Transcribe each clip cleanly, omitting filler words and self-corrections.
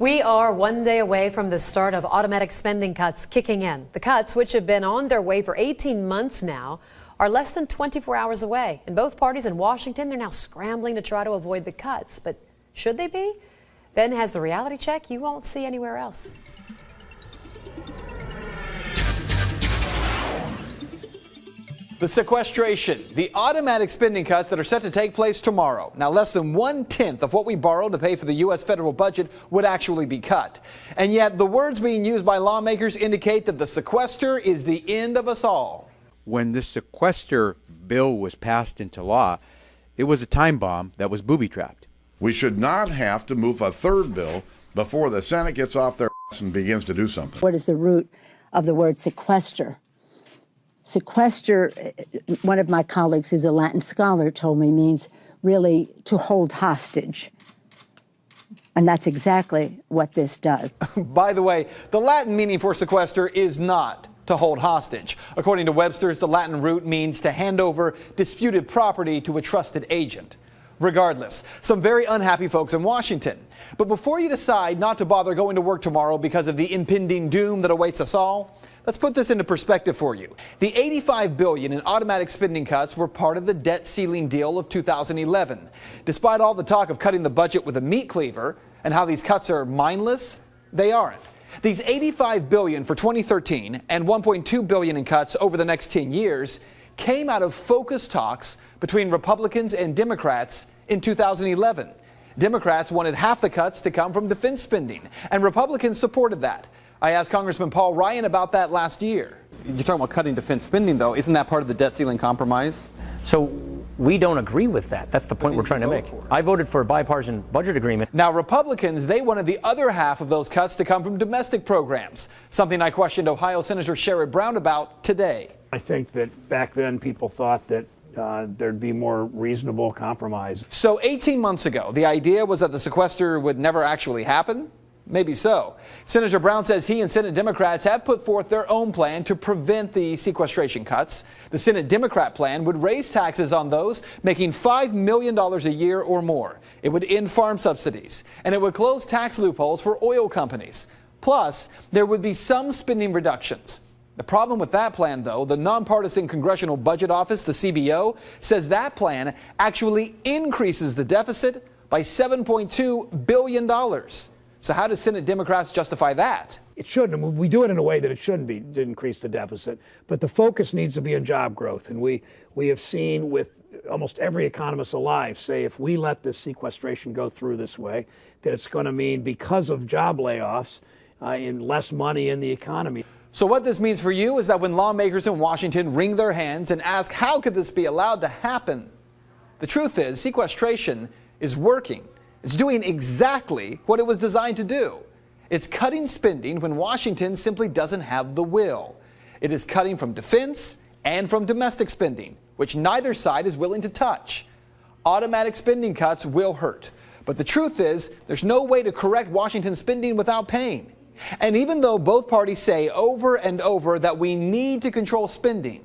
We are one day away from the start of automatic spending cuts kicking in. The cuts, which have been on their way for 18 months now, are less than 24 hours away. And both parties in Washington, they're now scrambling to try to avoid the cuts. But should they be? Ben has the reality check you won't see anywhere else. The sequestration, the automatic spending cuts that are set to take place tomorrow. Now, less than 1/10 of what we borrow to pay for the U.S. federal budget would actually be cut. And yet the words being used by lawmakers indicate that the sequester is the end of us all. When this sequester bill was passed into law, it was a time bomb that was booby-trapped. We should not have to move a third bill before the Senate gets off their ass and begins to do something. What is the root of the word sequester? Sequester, one of my colleagues who's a Latin scholar told me, means really to hold hostage. And that's exactly what this does. By the way, the Latin meaning for sequester is not to hold hostage. According to Webster's, the Latin root means to hand over disputed property to a trusted agent. Regardless, some very unhappy folks in Washington. But before you decide not to bother going to work tomorrow because of the impending doom that awaits us all, let's put this into perspective for you. The $85 billion in automatic spending cuts were part of the debt ceiling deal of 2011. Despite all the talk of cutting the budget with a meat cleaver and how these cuts are mindless, they aren't. These $85 billion for 2013 and $1.2 billion in cuts over the next 10 years came out of focused talks between Republicans and Democrats in 2011. Democrats wanted half the cuts to come from defense spending, and Republicans supported that. I asked Congressman Paul Ryan about that last year. You're talking about cutting defense spending, though. Isn't that part of the debt ceiling compromise? So we don't agree with that. That's the point we're trying to make. I voted for a bipartisan budget agreement. Now, Republicans, they wanted the other half of those cuts to come from domestic programs, something I questioned Ohio Senator Sherrod Brown about today. I think that back then people thought that there'd be more reasonable compromise. So 18 months ago, the idea was that the sequester would never actually happen? Maybe so. Senator Brown says he and Senate Democrats have put forth their own plan to prevent the sequestration cuts. The Senate Democrat plan would raise taxes on those making $5 million a year or more. It would end farm subsidies, and it would close tax loopholes for oil companies. Plus, there would be some spending reductions. The problem with that plan, though, the nonpartisan Congressional Budget Office, the CBO, says that plan actually increases the deficit by $7.2 billion. So how do Senate Democrats justify that? It shouldn't. We do it in a way that it shouldn't be to increase the deficit. But the focus needs to be on job growth. And we have seen with almost every economist alive say if we let this sequestration go through this way, that it's going to mean because of job layoffs and less money in the economy. So what this means for you is that when lawmakers in Washington wring their hands and ask how could this be allowed to happen, the truth is sequestration is working. It's doing exactly what it was designed to do. It's cutting spending when Washington simply doesn't have the will. It is cutting from defense and from domestic spending, which neither side is willing to touch. Automatic spending cuts will hurt. But the truth is, there's no way to correct Washington spending without pain. And even though both parties say over and over that we need to control spending,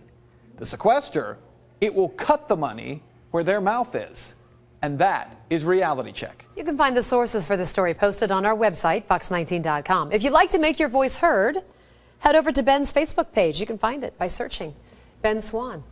the sequester, it will cut the money where their mouth is. And that is Reality Check. You can find the sources for this story posted on our website, fox19.com. If you'd like to make your voice heard, head over to Ben's Facebook page. You can find it by searching Ben Swan.